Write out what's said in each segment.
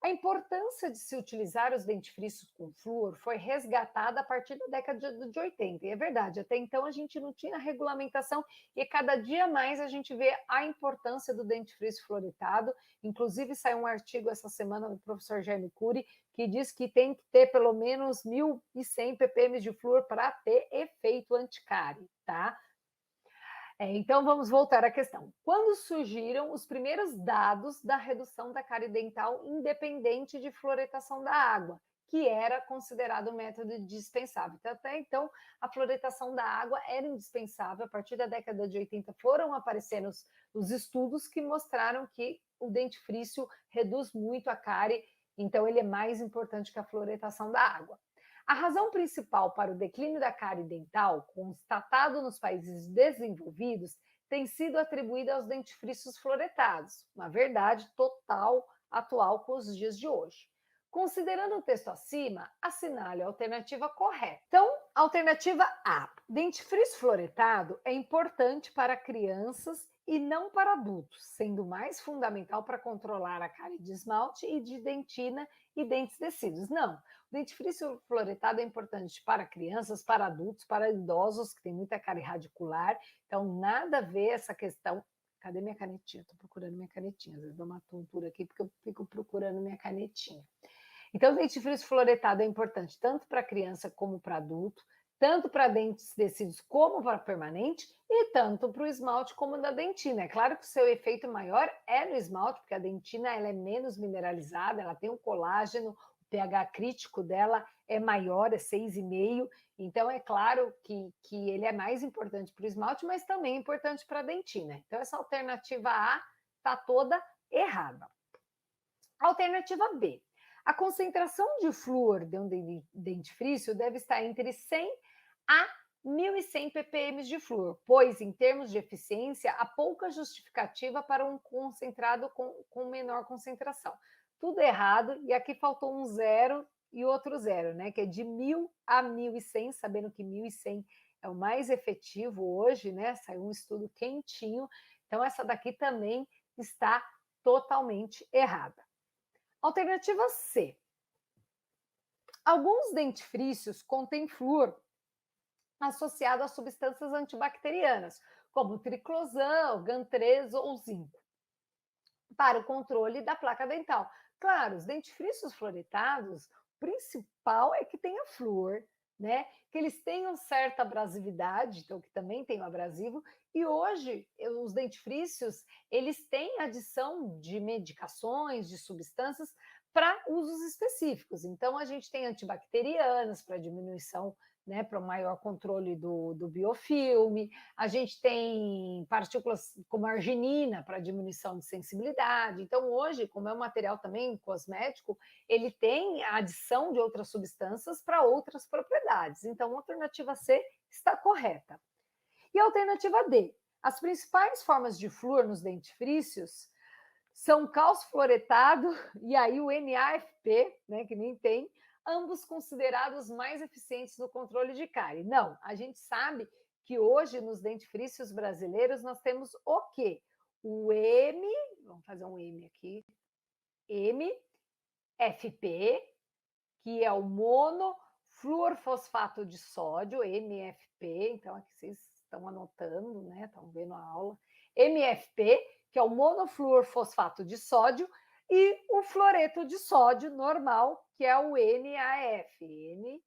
A importância de se utilizar os dentifrícios com flúor foi resgatada a partir da década de 80. E é verdade, até então a gente não tinha regulamentação e cada dia mais a gente vê a importância do dentifrício fluoretado. Inclusive saiu um artigo essa semana do professor Jaime Cury que diz que tem que ter pelo menos 1.100 ppm de flúor para ter efeito anticárie, tá? Então, vamos voltar à questão. Quando surgiram os primeiros dados da redução da cárie dental independente de fluoretação da água, que era considerado um método dispensável. Então, até então, a fluoretação da água era indispensável. A partir da década de 80, foram aparecendo os estudos que mostraram que o dentifrício reduz muito a cárie, então ele é mais importante que a fluoretação da água. A razão principal para o declínio da cárie dental, constatado nos países desenvolvidos, tem sido atribuída aos dentifrícios fluoretados, uma verdade total atual com os dias de hoje. Considerando o texto acima, assinale a alternativa correta. Então, alternativa A. Dentifrício fluoretado é importante para crianças e não para adultos, sendo mais fundamental para controlar a cárie de esmalte e de dentina e dentes descidos. Não, o dentifrício fluoretado é importante para crianças, para adultos, para idosos, que tem muita cárie radicular, então nada a ver essa questão. Cadê minha canetinha? Estou procurando minha canetinha, às vezes dou uma tontura aqui porque eu fico procurando minha canetinha. Então, o dentifrício fluoretado é importante tanto para criança como para adulto, tanto para dentes descidos como para permanente, e tanto para o esmalte como da dentina. É claro que o seu efeito maior é no esmalte, porque a dentina ela é menos mineralizada, ela tem um colágeno, o pH crítico dela é maior, é 6,5, então é claro que ele é mais importante para o esmalte, mas também é importante para a dentina. Então, essa alternativa A está toda errada. Alternativa B. A concentração de flúor de um dentifrício deve estar entre 100 a 1.100 ppm de flúor, pois, em termos de eficiência, há pouca justificativa para um concentrado com menor concentração. Tudo errado, e aqui faltou um zero e outro zero, né? Que é de 1.000 a 1.100, sabendo que 1.100 é o mais efetivo hoje, né? Saiu um estudo quentinho, então essa daqui também está totalmente errada. Alternativa C. Alguns dentifrícios contêm flúor associado a substâncias antibacterianas, como triclosan, GAN3 ou zinco, para o controle da placa dental. Claro, os dentifrícios fluoretados, o principal é que tenha flúor, né? Que eles tenham certa abrasividade, então que também tem o abrasivo, e hoje os dentifrícios, eles têm adição de medicações, de substâncias para usos específicos. Então a gente tem antibacterianas para diminuição, né, para o maior controle do biofilme, a gente tem partículas como arginina para diminuição de sensibilidade. Então, hoje, como é um material também cosmético, ele tem a adição de outras substâncias para outras propriedades. Então, a alternativa C está correta. E a alternativa D. As principais formas de flúor nos dentifrícios são cálcio fluoretado e aí o NaFP, né, que nem tem, ambos considerados mais eficientes no controle de cárie. Não, a gente sabe que hoje nos dentifrícios brasileiros nós temos o quê? O M, vamos fazer um M aqui, MFP, que é o monofluorfosfato de sódio, MFP, então aqui vocês estão anotando, né? Estão vendo a aula. MFP, que é o monofluorfosfato de sódio, e o fluoreto de sódio normal, que é o NaF.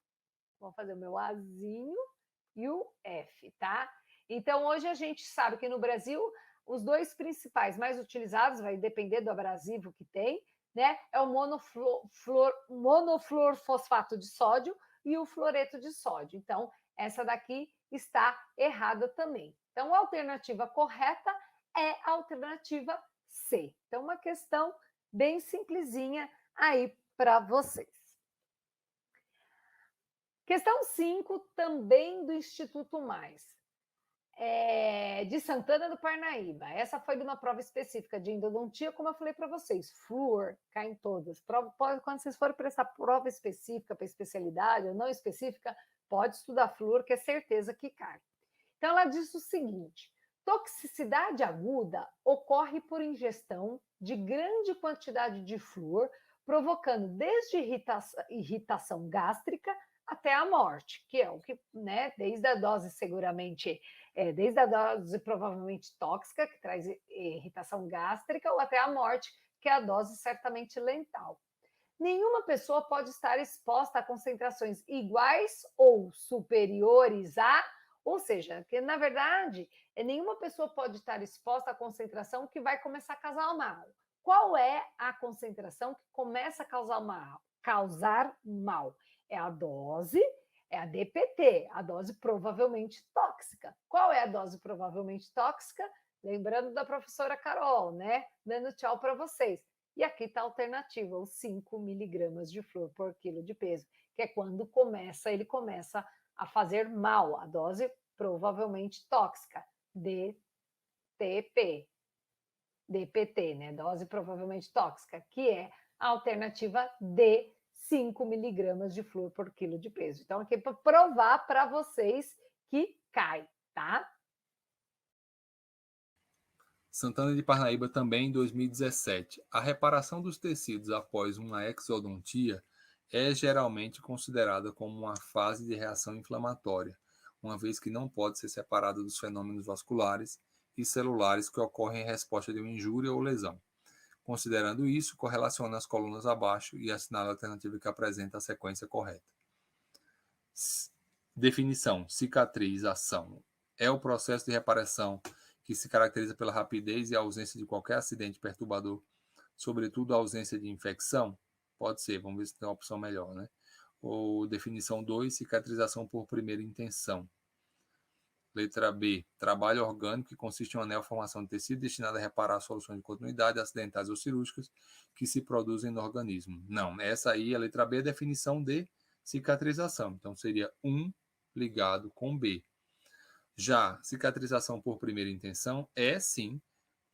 Vamos fazer o meu Azinho e o F, tá? Então, hoje a gente sabe que no Brasil, os dois principais mais utilizados, vai depender do abrasivo que tem, né? É o monofluorfosfato de sódio e o fluoreto de sódio. Então, essa daqui está errada também. Então, a alternativa correta é a alternativa C. Então, uma questão bem simplesinha aí para vocês. Questão 5, também do Instituto Mais. De Santana do Parnaíba. Essa foi de uma prova específica de endodontia, como eu falei para vocês, flúor, cai em todas. Quando vocês forem prestar prova específica para especialidade ou não específica, pode estudar flúor, que é certeza que cai. Então, ela diz o seguinte: toxicidade aguda ocorre por ingestão de grande quantidade de flúor provocando desde irritação gástrica até a morte, que é o que, né, desde a dose seguramente, desde a dose provavelmente tóxica, que traz irritação gástrica, ou até a morte, que é a dose certamente letal. Nenhuma pessoa pode estar exposta a concentrações iguais ou superiores a, ou seja, que na verdade, nenhuma pessoa pode estar exposta à concentração que vai começar a causar mal. Qual é a concentração que começa a causar mal? É a dose, é a DPT, a dose provavelmente tóxica. Qual é a dose provavelmente tóxica? Lembrando da professora Carol, né? Dando tchau para vocês. E aqui está a alternativa, os 5 miligramas de flúor por quilo de peso, que é quando ele começa a fazer mal, a dose provavelmente tóxica, DPT, né? Dose provavelmente tóxica, que é a alternativa D, 5 miligramas de flúor por quilo de peso. Então, aqui para provar para vocês que cai, tá? Santana de Parnaíba também em 2017. A reparação dos tecidos após uma exodontia é geralmente considerada como uma fase de reação inflamatória, uma vez que não pode ser separada dos fenômenos vasculares e celulares que ocorrem em resposta de uma injúria ou lesão. Considerando isso, correlaciona as colunas abaixo e assinala a alternativa que apresenta a sequência correta. Definição: cicatrização é o processo de reparação que se caracteriza pela rapidez e a ausência de qualquer acidente perturbador, sobretudo a ausência de infecção. Pode ser, vamos ver se tem uma opção melhor, né? Ou definição 2, cicatrização por primeira intenção. Letra B, trabalho orgânico, que consiste em uma neoformação de tecido destinada a reparar soluções de continuidade, acidentais ou cirúrgicas que se produzem no organismo. Não, essa aí, a letra B, é a definição de cicatrização. Então, seria 1 ligado com B. Já cicatrização por primeira intenção é, sim,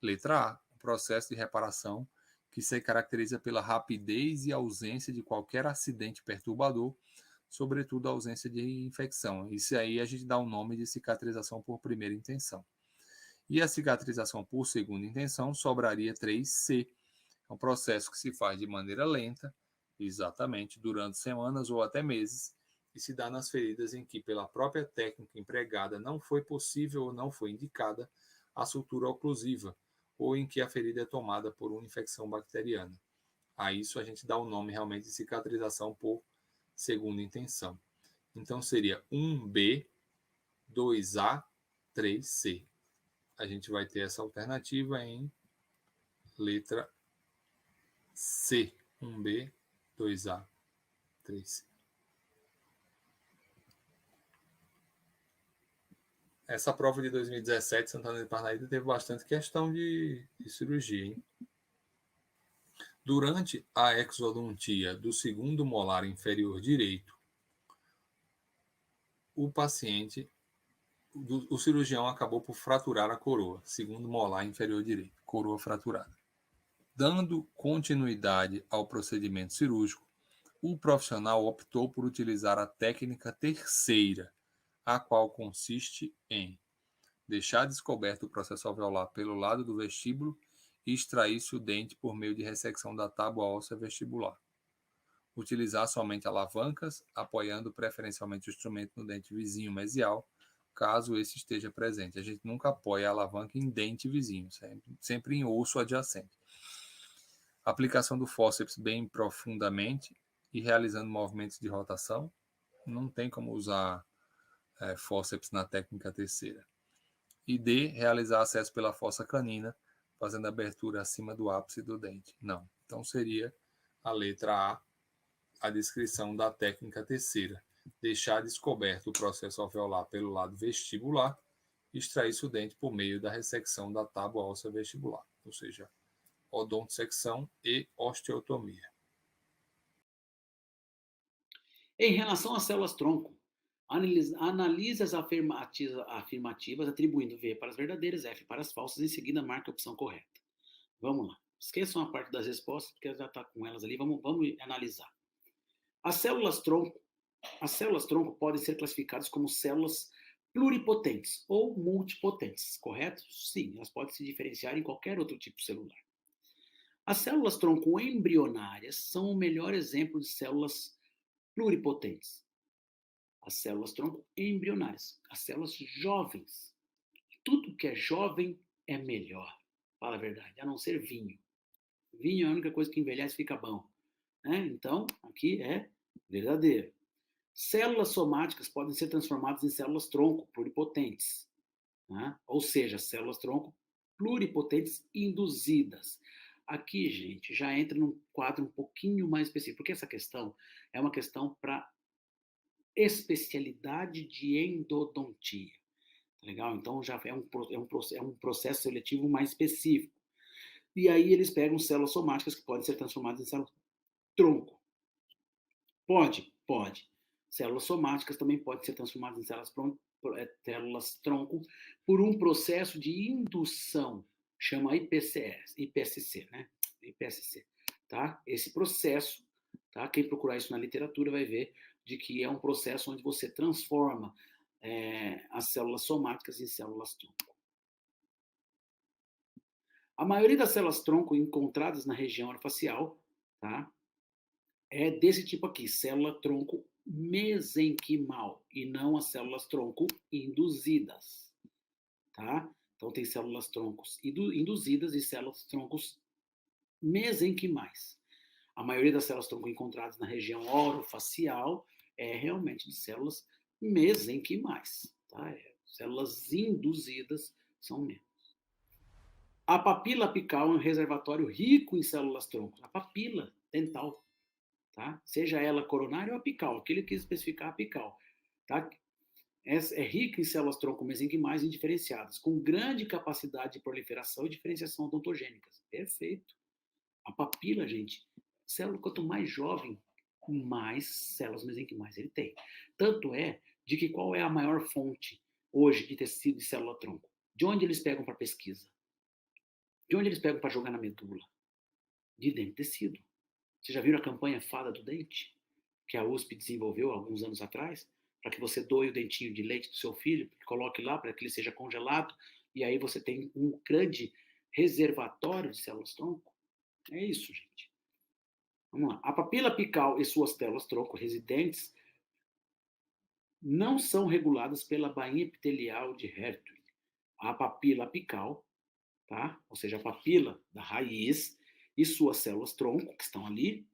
letra A, um processo de reparação que se caracteriza pela rapidez e ausência de qualquer acidente perturbador, sobretudo a ausência de infecção. Isso aí a gente dá o nome de cicatrização por primeira intenção. E a cicatrização por segunda intenção sobraria 3C. É um processo que se faz de maneira lenta, exatamente, durante semanas ou até meses, e se dá nas feridas em que, pela própria técnica empregada, não foi possível ou não foi indicada a sutura oclusiva, ou em que a ferida é tomada por uma infecção bacteriana. A isso a gente dá o nome realmente de cicatrização por segunda intenção. Então seria 1B, 2A, 3C. A gente vai ter essa alternativa em letra C. 1B, 2A, 3C. Essa prova de 2017, Santana de Parnaíba, teve bastante questão de cirurgia, hein? Durante a exodontia do segundo molar inferior direito, o cirurgião acabou por fraturar a coroa, segundo molar inferior direito, coroa fraturada. Dando continuidade ao procedimento cirúrgico, o profissional optou por utilizar a técnica terceira, a qual consiste em deixar descoberto o processo alveolar pelo lado do vestíbulo e extrair-se o dente por meio de ressecção da tábua óssea vestibular. Utilizar somente alavancas, apoiando preferencialmente o instrumento no dente vizinho mesial, caso esse esteja presente. A gente nunca apoia a alavanca em dente vizinho, sempre em osso adjacente. Aplicação do fórceps bem profundamente e realizando movimentos de rotação. Não tem como usar fórceps na técnica terceira. E D, realizar acesso pela fossa canina, fazendo abertura acima do ápice do dente. Não. Então seria a letra A descrição da técnica terceira. Deixar descoberto o processo alveolar pelo lado vestibular e extrair-se o dente por meio da ressecção da tábua óssea vestibular, ou seja, odontosecção e osteotomia. Em relação às células-tronco, analise as afirmativas, atribuindo V para as verdadeiras, F para as falsas, em seguida marque a opção correta. Vamos lá. Esqueçam a parte das respostas, porque já está com elas ali. Vamos analisar. As células-tronco podem ser classificadas como células pluripotentes ou multipotentes, correto? Sim, elas podem se diferenciar em qualquer outro tipo celular. As células tronco embrionárias são o melhor exemplo de células pluripotentes. As células tronco embrionárias, as células jovens. Tudo que é jovem é melhor, fala a verdade, a não ser vinho. Vinho é a única coisa que envelhece e fica bom. Né? Então, aqui é verdadeiro. Células somáticas podem ser transformadas em células tronco pluripotentes. Né? Ou seja, células tronco pluripotentes induzidas. Aqui, gente, já entra num quadro um pouquinho mais específico, porque essa questão é uma questão para especialidade de endodontia. Tá legal? Então, já é um processo seletivo mais específico. E aí eles pegam células somáticas que podem ser transformadas em células tronco. Pode? Pode. Células somáticas também podem ser transformadas em células tronco por um processo de indução, chama IPSC, né? IPSC, tá? Esse processo, tá? Quem procurar isso na literatura vai ver de que é um processo onde você transforma as células somáticas em células tronco. A maioria das células tronco encontradas na região orofacial, tá? É desse tipo aqui, célula tronco mesenquimal, e não as células tronco induzidas, tá? Então tem células troncos induzidas e células troncos mesenquimais. A maioria das células tronco encontradas na região orofacial é realmente de células mesenquimais, tá? Células induzidas são menos. A papila apical é um reservatório rico em células tronco, a papila dental. Tá? Seja ela coronária ou apical, aqui ele quis especificar apical. Tá? É rica em células tronco mesenquimais indiferenciadas, com grande capacidade de proliferação e diferenciação odontogênicas. Perfeito. A papila, gente, célula quanto mais jovem, mais células mesenquimais ele tem. Tanto é de que qual é a maior fonte hoje de tecido de célula tronco? De onde eles pegam para pesquisa? De onde eles pegam para jogar na medula? De dentro do tecido. Vocês já viram a campanha Fada do Dente? Que a USP desenvolveu há alguns anos atrás, para que você doe o dentinho de leite do seu filho, coloque lá para que ele seja congelado, e aí você tem um grande reservatório de células tronco. É isso, gente. Vamos lá. A papila apical e suas células tronco residentes não são reguladas pela bainha epitelial de Hertwig. A papila apical, tá? Ou seja, a papila da raiz e suas células tronco, que estão ali,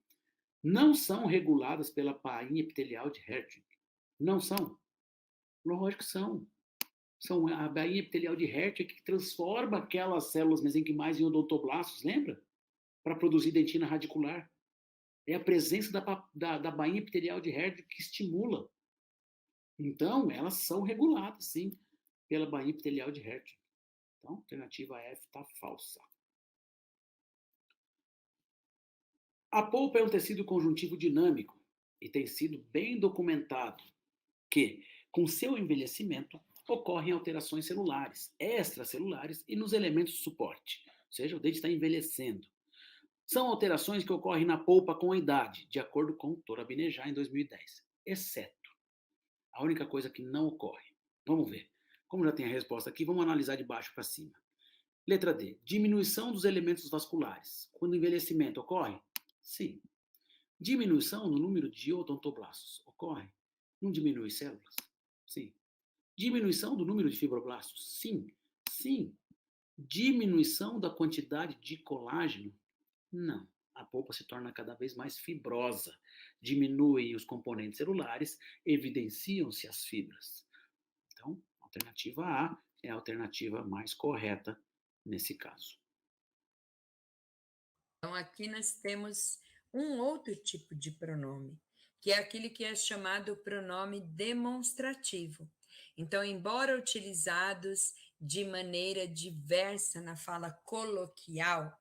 não são reguladas pela bainha epitelial de Hertwig. Não são? Lógico que são. São a bainha epitelial de Hertwig que transforma aquelas células mesenquimais em odontoblastos, lembra? Para produzir dentina radicular. É a presença da bainha epitelial de Hertwig que estimula. Então, elas são reguladas, sim, pela bainha epitelial de Hertwig. Então, a alternativa F está falsa. A polpa é um tecido conjuntivo dinâmico e tem sido bem documentado que, com seu envelhecimento, ocorrem alterações celulares, extracelulares e nos elementos de suporte. Ou seja, o dente está envelhecendo. São alterações que ocorrem na polpa com a idade, de acordo com Torabinejad em 2010. Exceto a única coisa que não ocorre. Vamos ver. Como já tem a resposta aqui, vamos analisar de baixo para cima. Letra D. Diminuição dos elementos vasculares. Quando o envelhecimento ocorre? Sim. Diminuição no número de odontoblastos. Ocorre? Não diminui células? Sim. Diminuição do número de fibroblastos? Sim. Sim. Diminuição da quantidade de colágeno? Não. A polpa se torna cada vez mais fibrosa. Diminuem os componentes celulares, evidenciam-se as fibras. Então, a alternativa A é a alternativa mais correta nesse caso. Então, aqui nós temos um outro tipo de pronome, que é aquele que é chamado pronome demonstrativo. Então, embora utilizados de maneira diversa na fala coloquial,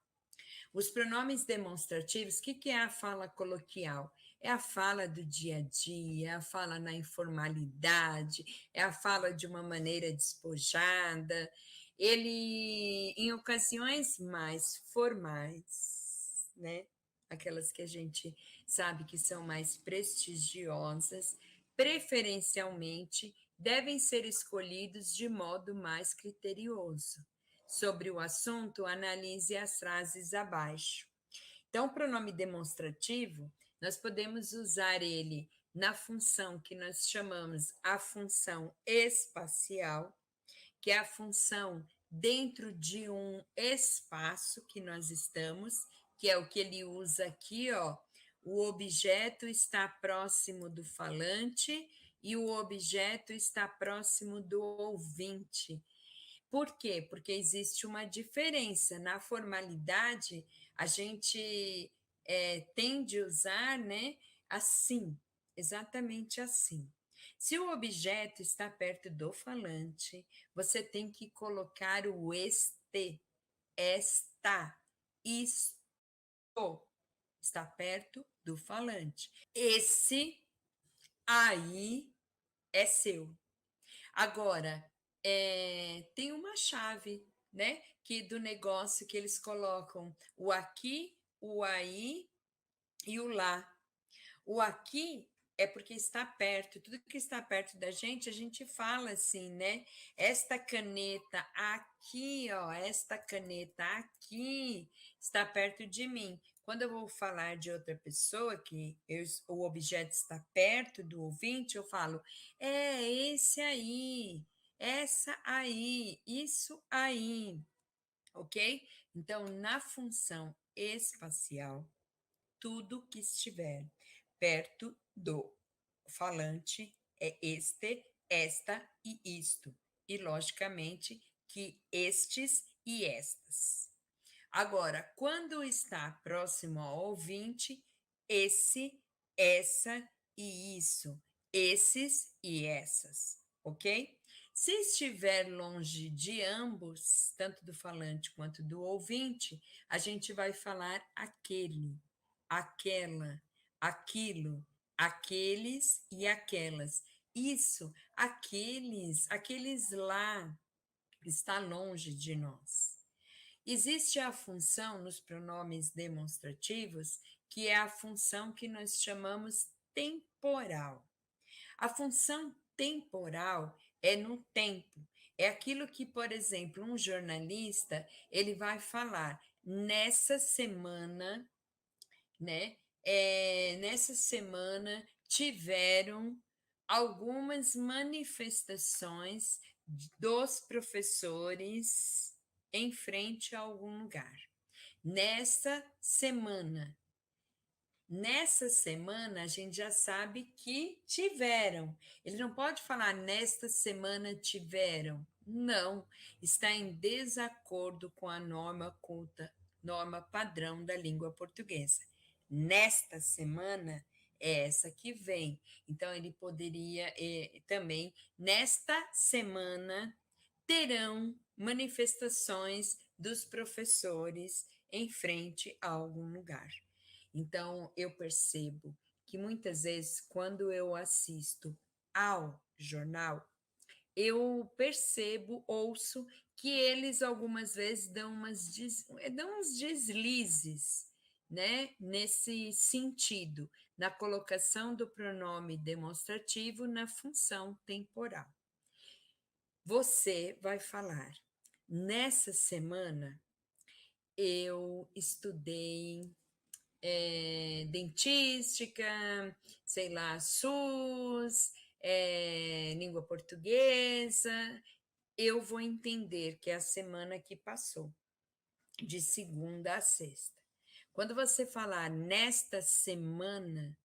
os pronomes demonstrativos, o que é a fala coloquial? É a fala do dia a dia, é a fala na informalidade, é a fala de uma maneira despojada. Ele, em ocasiões mais formais, né? Aquelas que a gente sabe que são mais prestigiosas, preferencialmente devem ser escolhidos de modo mais criterioso. Sobre o assunto, analise as frases abaixo. Então, o pronome demonstrativo, nós podemos usar ele na função que nós chamamos a função espacial, que é a função dentro de um espaço que nós estamos, que é o que ele usa aqui, ó. O objeto está próximo do falante e o objeto está próximo do ouvinte. Por quê? Porque existe uma diferença. Na formalidade, a gente tende a usar, né, assim, exatamente assim. Se o objeto está perto do falante, você tem que colocar o este, esta, isto, está perto do falante. Esse aí é seu. Agora, tem uma chave, né, que do negócio que eles colocam o aqui, o aí e o lá. O aqui é porque está perto, tudo que está perto da gente, a gente fala assim, né? Esta caneta aqui, ó, esta caneta aqui está perto de mim. Quando eu vou falar de outra pessoa, o objeto está perto do ouvinte, eu falo, é esse aí, essa aí, isso aí, ok? Então, na função espacial, tudo que estiver perto do falante é este, esta e isto. E, logicamente, que estes e estas. Agora, quando está próximo ao ouvinte, esse, essa e isso. Esses e essas, ok? Se estiver longe de ambos, tanto do falante quanto do ouvinte, a gente vai falar aquele, aquela, aquilo, aqueles e aquelas. Isso, aqueles lá, está longe de nós. Existe a função nos pronomes demonstrativos, que é a função que nós chamamos temporal. A função temporal é no tempo. É aquilo que, por exemplo, um jornalista, ele vai falar nessa semana, né? Nessa semana tiveram algumas manifestações dos professores em frente a algum lugar. Nessa semana, a gente já sabe que tiveram. Ele não pode falar nesta semana tiveram. Não, está em desacordo com a norma culta, norma padrão da língua portuguesa. Nesta semana é essa que vem. Então, ele poderia também, nesta semana, terão manifestações dos professores em frente a algum lugar. Então, eu percebo que muitas vezes, quando eu assisto ao jornal, eu percebo, ouço que eles algumas vezes dão uns deslizes, né, nesse sentido, na colocação do pronome demonstrativo na função temporal. Você vai falar, nessa semana eu estudei dentística, sei lá, SUS, língua portuguesa, eu vou entender que é a semana que passou, de segunda a sexta. Quando você falar nesta semana,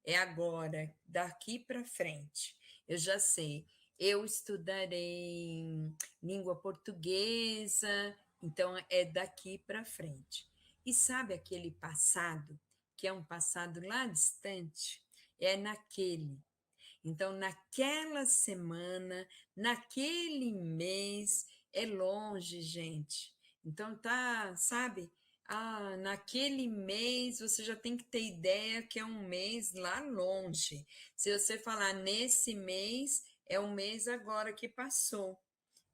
é agora, daqui para frente, eu já sei, eu estudarei língua portuguesa, então é daqui para frente. E sabe aquele passado, que é um passado lá distante? É naquele. Então, naquela semana, naquele mês, é longe, gente. Então, tá, sabe? Naquele mês, você já tem que ter ideia que é um mês lá longe. Se você falar nesse mês, é um mês agora que passou,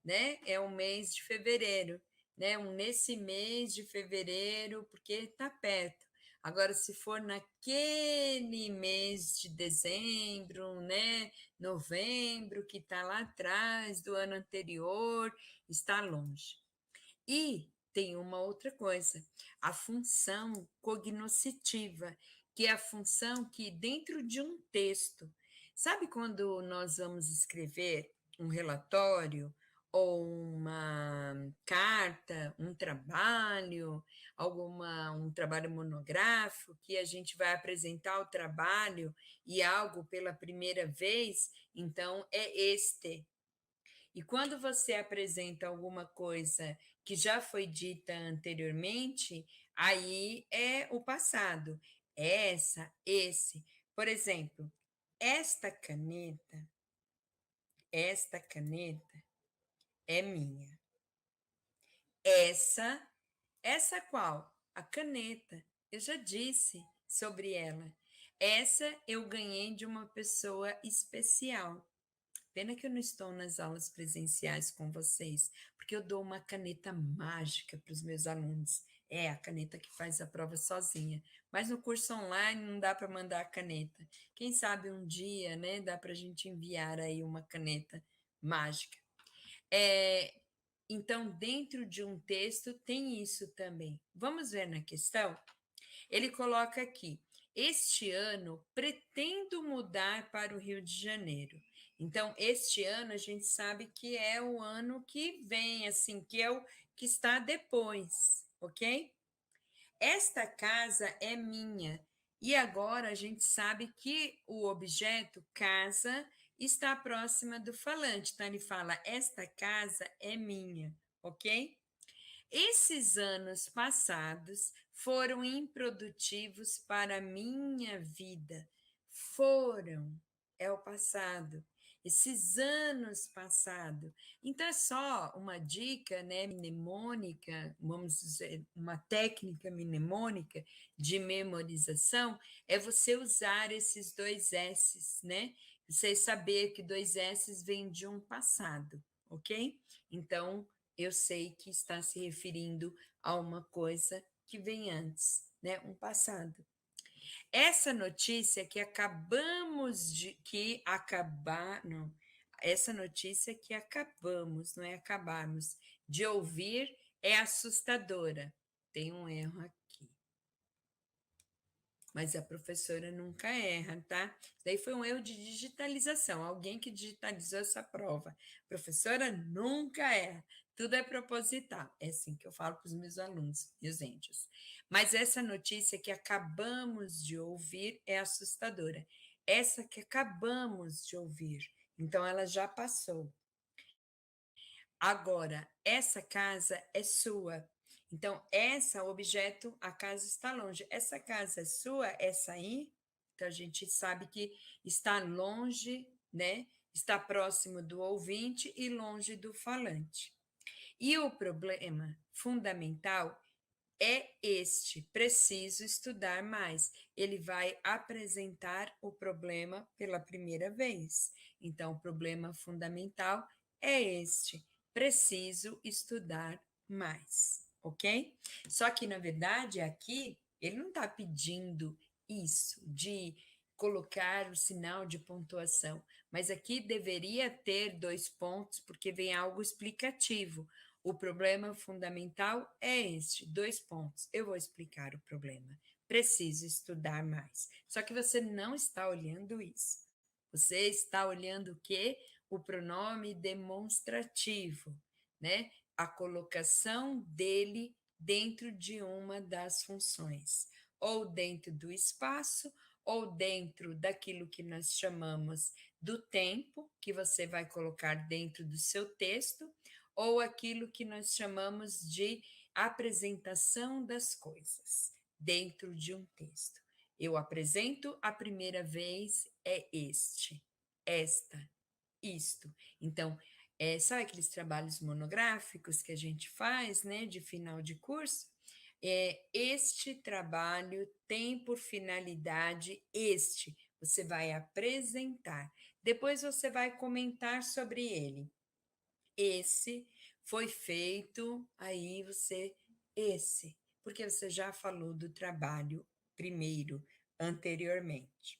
né? É o mês de fevereiro, né? Nesse mês de fevereiro, porque está perto. Agora, se for naquele mês de dezembro, né? Novembro, que está lá atrás do ano anterior, está longe. E tem uma outra coisa, a função cognoscitiva, que é a função que dentro de um texto, sabe quando nós vamos escrever um relatório ou uma carta, um trabalho, um trabalho monográfico, que a gente vai apresentar o trabalho e algo pela primeira vez, então é este. E quando você apresenta alguma coisa que já foi dita anteriormente, aí é o passado. Essa, esse. Por exemplo, esta caneta é minha. Essa qual? A caneta. Eu já disse sobre ela. Essa eu ganhei de uma pessoa especial. Pena que eu não estou nas aulas presenciais com vocês, porque eu dou uma caneta mágica para os meus alunos. É a caneta que faz a prova sozinha. Mas no curso online não dá para mandar a caneta. Quem sabe um dia, né, dá para a gente enviar aí uma caneta mágica. Então, dentro de um texto tem isso também. Vamos ver na questão? Ele coloca aqui: este ano pretendo mudar para o Rio de Janeiro. Então, este ano a gente sabe que é o ano que vem, assim, que é o que está depois, ok? Esta casa é minha. E agora a gente sabe que o objeto casa está próxima do falante. Então, ele fala: esta casa é minha, ok? Esses anos passados foram improdutivos para a minha vida. Foram, é o passado. Esses anos passados. Então, é só uma dica, né, mnemônica, vamos dizer, uma técnica mnemônica de memorização, é você usar esses dois S's, né? Você saber que dois S's vêm de um passado, ok? Então, eu sei que está se referindo a uma coisa que vem antes, né? Um passado. Essa notícia que essa notícia que acabamos, não é acabarmos, de ouvir é assustadora. Tem um erro aqui. Mas a professora nunca erra, tá? Isso daí foi um erro de digitalização, alguém que digitalizou essa prova. A professora nunca erra, tudo é proposital. É assim que eu falo para os meus alunos e os índios. Mas essa notícia que acabamos de ouvir é assustadora. Essa que acabamos de ouvir, então ela já passou. Agora, essa casa é sua. Então, essa objeto, a casa está longe. Essa casa é sua, essa aí, então a gente sabe que está longe, né? Está próximo do ouvinte e longe do falante. E o problema fundamental é este: preciso estudar mais. Ele vai apresentar o problema pela primeira vez. Então, o problema fundamental é este: preciso estudar mais, ok? Só que, na verdade, aqui, ele não está pedindo isso, de colocar o sinal de pontuação, mas aqui deveria ter 2 pontos, porque vem algo explicativo. O problema fundamental é este, 2 pontos. Eu vou explicar o problema. Preciso estudar mais. Só que você não está olhando isso. Você está olhando o quê? O pronome demonstrativo, né? A colocação dele dentro de uma das funções, ou dentro do espaço, ou dentro daquilo que nós chamamos do tempo, que você vai colocar dentro do seu texto, ou aquilo que nós chamamos de apresentação das coisas dentro de um texto. Eu apresento a primeira vez, é este, esta, isto. Então, sabe aqueles trabalhos monográficos que a gente faz, né, de final de curso? Este trabalho tem por finalidade este. Você vai apresentar, depois você vai comentar sobre ele. Esse foi feito, aí você, porque você já falou do trabalho primeiro, anteriormente.